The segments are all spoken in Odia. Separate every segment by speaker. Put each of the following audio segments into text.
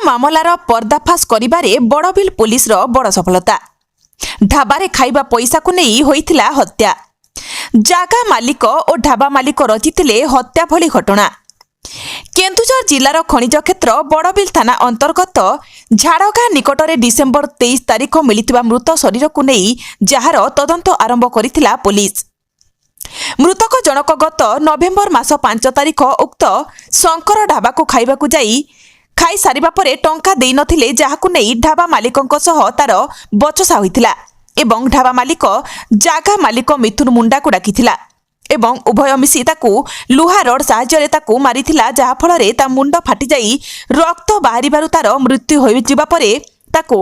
Speaker 1: ମାମଲାର ପର୍ଦ୍ଦାଫାଶ କରିବାରେ ବଡ଼ବିଲ ପୁଲିସର ବଡ଼ ସଫଳତା। ଢାବାରେ ଖାଇବା ପଇସାକୁ ନେଇ ହୋଇଥିଲା ହତ୍ୟା। ଜାଗା ମାଲିକ ଓ ଢାବା ମାଲିକ ରଚିଥିଲେ ହତ୍ୟା ଭଳି ଘଟଣା। କେନ୍ଦୁଝର ଜିଲ୍ଲାର ଖଣିଜ କ୍ଷେତ୍ର ବଡ଼ବିଲ ଥାନା ଅନ୍ତର୍ଗତ ଝାଡ଼ଗାଁ ନିକଟରେ ଡିସେମ୍ବର 23 ତାରିଖ ମିଳିଥିବା ମୃତ ଶରୀରକୁ ନେଇ ଯାହାର ତଦନ୍ତ ଆରମ୍ଭ କରିଥିଲା ପୋଲିସ। ମୃତକ ଜଣକ ଗତ ନଭେମ୍ବର ମାସ 5 ତାରିଖ ଉକ୍ତ ଶଙ୍କର ଢାବାକୁ ଖାଇବାକୁ ଯାଇ ଖାଇସାରିବା ପରେ ଟଙ୍କା ଦେଇନଥିଲେ, ଯାହାକୁ ନେଇ ଢାବା ମାଲିକଙ୍କ ସହ ତାର ବଚସା ହୋଇଥିଲା ଏବଂ ଢାବା ମାଲିକ ଜାଗା ମାଲିକ ମିଥୁନ ମୁଣ୍ଡାକୁ ଡାକିଥିଲା ଏବଂ ଉଭୟ ମିଶି ତାକୁ ଲୁହା ରଡ୍ ସାହାଯ୍ୟରେ ତାକୁ ମାରିଥିଲା, ଯାହାଫଳରେ ତା ମୁଣ୍ଡ ଫାଟିଯାଇ ରକ୍ତ ବାହାରିବାରୁ ତାର ମୃତ୍ୟୁ ହୋଇଯିବା ପରେ ତାକୁ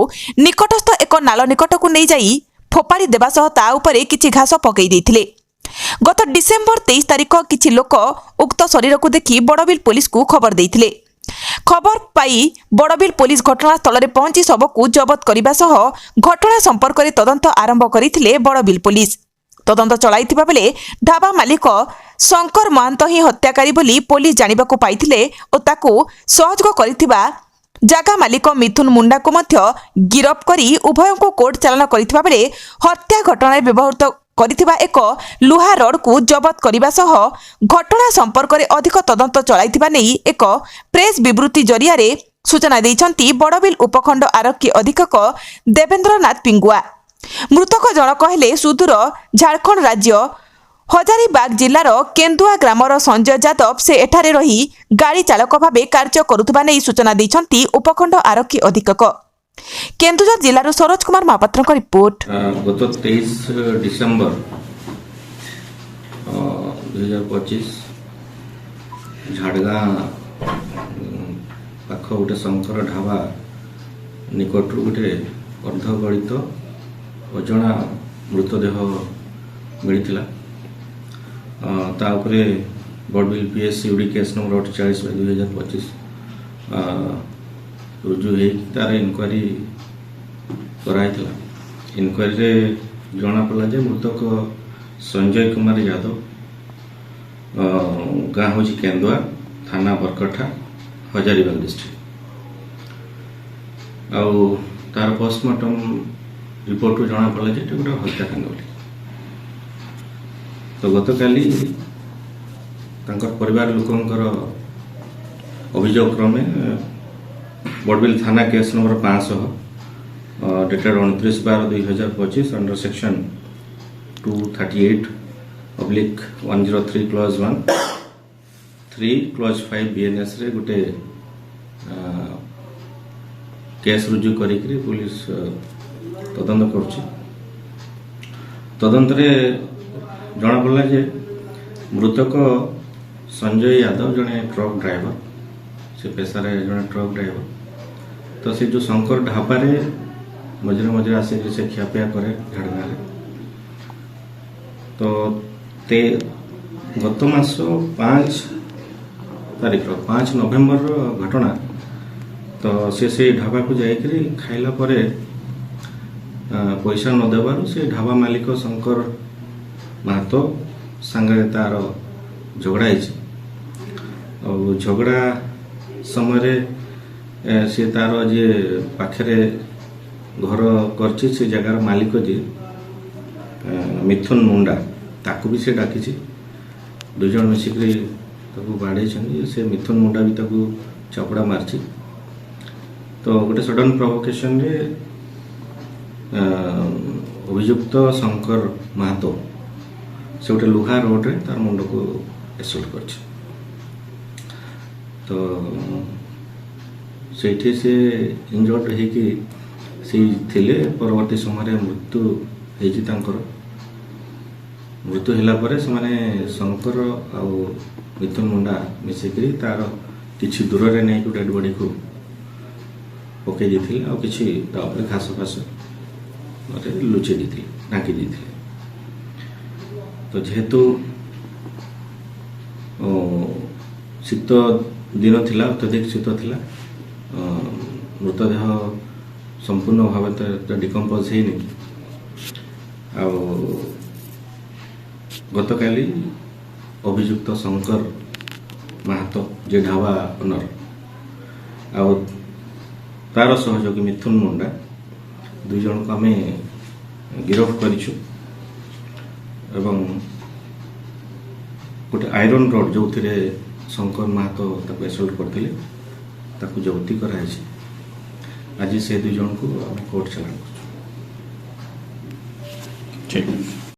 Speaker 1: ନିକଟସ୍ଥ ଏକ ନାଳ ନିକଟକୁ ନେଇଯାଇ ଫୋପାଡ଼ି ଦେବା ସହ ତା ଉପରେ କିଛି ଘାସ ପକାଇ ଦେଇଥିଲେ। ଗତ ଡିସେମ୍ବର 23 ତାରିଖ କିଛି ଲୋକ ଉକ୍ତ ଶରୀରକୁ ଦେଖି ବଡ଼ବିଲ ପୁଲିସକୁ ଖବର ଦେଇଥିଲେ। ଖବର ପାଇ ବଡ଼ବିଲ ପୁଲିସ ଘଟଣାସ୍ଥଳରେ ପହଞ୍ଚି ଶବକୁ ଜବତ କରିବା ସହ ଘଟଣା ସମ୍ପର୍କରେ ତଦନ୍ତ ଆରମ୍ଭ କରିଥିଲେ। ବଡ଼ବିଲ ପୁଲିସ ତଦନ୍ତ ଚଳାଇଥିବା ବେଳେ ଢାବା ମାଲିକ ଶଙ୍କର ମହାନ୍ତ ହିଁ ହତ୍ୟାକାରୀ ବୋଲି ପୁଲିସ ଜାଣିବାକୁ ପାଇଥିଲେ ଓ ତାକୁ ସହଯୋଗ କରିଥିବା ଜାଗା ମାଲିକ ମିଥୁନ ମୁଣ୍ଡାକୁ ମଧ୍ୟ ଗିରଫ କରି ଉଭୟଙ୍କୁ କୋର୍ଟ ଚାଲାଣ କରିଥିବା ବେଳେ ହତ୍ୟା ଘଟଣାରେ ବ୍ୟବହୃତ କରିଥିବା ଏକ ଲୁହା ରଡ୍କୁ ଜବତ କରିବା ସହ ଘଟଣା ସମ୍ପର୍କରେ ଅଧିକ ତଦନ୍ତ ଚଳାଇଥିବା ନେଇ ଏକ ପ୍ରେସ୍ ବିବୃତ୍ତି ଜରିଆରେ ସୂଚନା ଦେଇଛନ୍ତି ବଡ଼ବିଲ ଉପଖଣ୍ଡ ଆରକ୍ଷୀ ଅଧୀକ୍ଷକ ଦେବେନ୍ଦ୍ରନାଥ ପିଙ୍ଗୁଆ। ମୃତକ ଜଣକ ହେଲେ ସୁଦୂର ଝାଡ଼ଖଣ୍ଡ ରାଜ୍ୟ ହଜାରିବାଗ ଜିଲ୍ଲାର କେନ୍ଦୁଆ ଗ୍ରାମର ସଞ୍ଜୟ ଯାଦବ। ସେ ଏଠାରେ ରହି ଗାଡ଼ି ଚାଳକ ଭାବେ କାର୍ଯ୍ୟ କରୁଥିବା ନେଇ ସୂଚନା ଦେଇଛନ୍ତି ଉପଖଣ୍ଡ ଆରକ୍ଷୀ ଅଧୀକ୍ଷକ। କେନ୍ଦୁଝର ଜିଲ୍ଲାରୁ ସରୋଜ କୁମାର ମହାପାତ୍ରଙ୍କ ରିପୋର୍ଟ।
Speaker 2: ଗତ 23 ଡିସେମ୍ବର 2025 ଝାଡ଼ଗାଁ ପାଖ ଗୋଟେ ଶଙ୍କର ଢାବା ନିକଟରୁ ଗୋଟେ ଅର୍ଦ୍ଧଗଳିତ ଅଜଣା ମୃତଦେହ ମିଳିଥିଲା। ତା ଉପରେ Barbil PSC UD case number 48/2025 ରୁଜୁ ହେଇକି ତାର ଇନକ୍ୱାରି କରାଯାଇଥିଲା। ଇନକ୍ୱାରିରେ ଜଣାପଡ଼ିଲା ଯେ ମୃତକ ସଞ୍ଜୟ କୁମାର ଯାଦବ, ଗାଁ ହେଉଛି କେନ୍ଦୁଆ, ଥାନା ବରକଠା, ହଜାରିବାଗ ଡିଷ୍ଟ୍ରିକ୍ଟ। ଆଉ ତାର ପୋଷ୍ଟମର୍ଟମ ରିପୋର୍ଟରୁ ଜଣାପଡ଼ିଲା ଯେ ଏଟା ଗୋଟେ ହତ୍ୟାକାଣ୍ଡ ବୋଲି। ତ ଗତକାଲି ତାଙ୍କର ପରିବାର ଲୋକଙ୍କର ଅଭିଯୋଗ କ୍ରମେ ବଡ଼ବିଲ ଥାନା case number 500 dated 29/12/2025 under section 238/103 Claus 1 3 Claus 5 BNS ରେ ଗୋଟେ କେସ୍ ରୁଜୁ କରିକି ପୁଲିସ ତଦନ୍ତ କରୁଛି। ତଦନ୍ତରେ ଜଣାପଡ଼ିଲା ଯେ ମୃତକ ସଞ୍ଜୟ ଯାଦବ ଜଣେ ଟ୍ରକ୍ ଡ୍ରାଇଭର, ସେ ପେଶାରେ ଜଣେ ଟ୍ରକ୍ ଡ୍ରାଇଭର। ତ ସେ ଯେଉଁ ଶଙ୍କର ଢାବାରେ ମଝିରେ ମଝିରେ ଆସିକି ସେ ଖିଆପିଆ କରେ ଝାଡ଼ଗାଁରେ। ତ ଗତ ମାସ 5 ତାରିଖର 5 ନଭେମ୍ବରର ଘଟଣା। ତ ସେ ସେଇ ଢାବାକୁ ଯାଇକରି ଖାଇଲା ପରେ ପଇସା ନ ଦେବାରୁ ସେ ଢାବା ମାଲିକ ଶଙ୍କର ମାହାତ ସାଙ୍ଗରେ ତାର ଝଗଡ଼ା ହେଇଛି। ଆଉ ଝଗଡ଼ା ସମୟରେ ସେ ତାର ଯିଏ ପାଖରେ ଘର କରିଛି ସେ ଜାଗାର ମାଲିକ ଯିଏ ମିଥୁନ ମୁଣ୍ଡା, ତାକୁ ବି ସେ ଡାକିଛି। ଦୁଇ ଜଣ ମିଶିକରି ତାକୁ ବାଡ଼େଇଛନ୍ତି। ସେ ମିଥୁନ ମୁଣ୍ଡା ବି ତାକୁ ଚାପୁଡ଼ା ମାରିଛି। ତ ଗୋଟେ ସଡନ୍ ପ୍ରଭୋକେସନରେ ଅଭିଯୁକ୍ତ ଶଙ୍କର ମାହାତ ସେ ଗୋଟେ ଲୁହା ରୋଡରେ ତାର ମୁଣ୍ଡକୁ ଏସଲ୍ଟ କରିଛି। ତ ସେଇଠି ସେ ଇଞ୍ଜର୍ଡ ହେଇକି ସେଇ ଥିଲେ। ପରବର୍ତ୍ତୀ ସମୟରେ ମୃତ୍ୟୁ ହେଇଛି ତାଙ୍କର। ମୃତ୍ୟୁ ହେଲା ପରେ ସେମାନେ ଶଙ୍କର ଆଉ ମିଥୁନ ମୁଣ୍ଡା ମିଶିକିରି ତାର କିଛି ଦୂରରେ ନେଇକି ଡେଡ୍ ବଡିକୁ ପକାଇ ଦେଇଥିଲେ ଆଉ କିଛି ତା ଉପରେ ଘାସ ଫାସ ଲୁଚେଇ ଦେଇଥିଲେ, ଢାଙ୍କି ଦେଇଥିଲେ। ତ ଯେହେତୁ ଶୀତ ଦିନ ଥିଲା, ଅତ୍ୟଧିକ ଶୀତ ଥିଲା, ମୃତଦେହ ସମ୍ପୂର୍ଣ୍ଣ ଭାବେ ଡିକମ୍ପୋଜ ହେଇନି। ଆଉ ଗତକାଲି ଅଭିଯୁକ୍ତ ଶଙ୍କର ମାହାତ ଯେ ଢାବା ଓନର ଆଉ ତାର ସହଯୋଗୀ ମିଥୁନ ମୁଣ୍ଡା 2 ଜଣକୁ ଆମେ ଗିରଫ କରିଛୁ ଏବଂ ଗୋଟେ ଆଇରନ୍ ରଡ୍ ଯେଉଁଥିରେ ଶଙ୍କର ମାହାତ ତାକୁ ଏସଲ୍ଟ କରିଥିଲେ ତାକୁ ଜବତି କରାଯାଇଛି। ଆଜି ସେ 2 ଜଣକୁ ଆମେ କୋର୍ଟ ଚାଲାଣ କରୁଛୁ।
Speaker 3: ठीक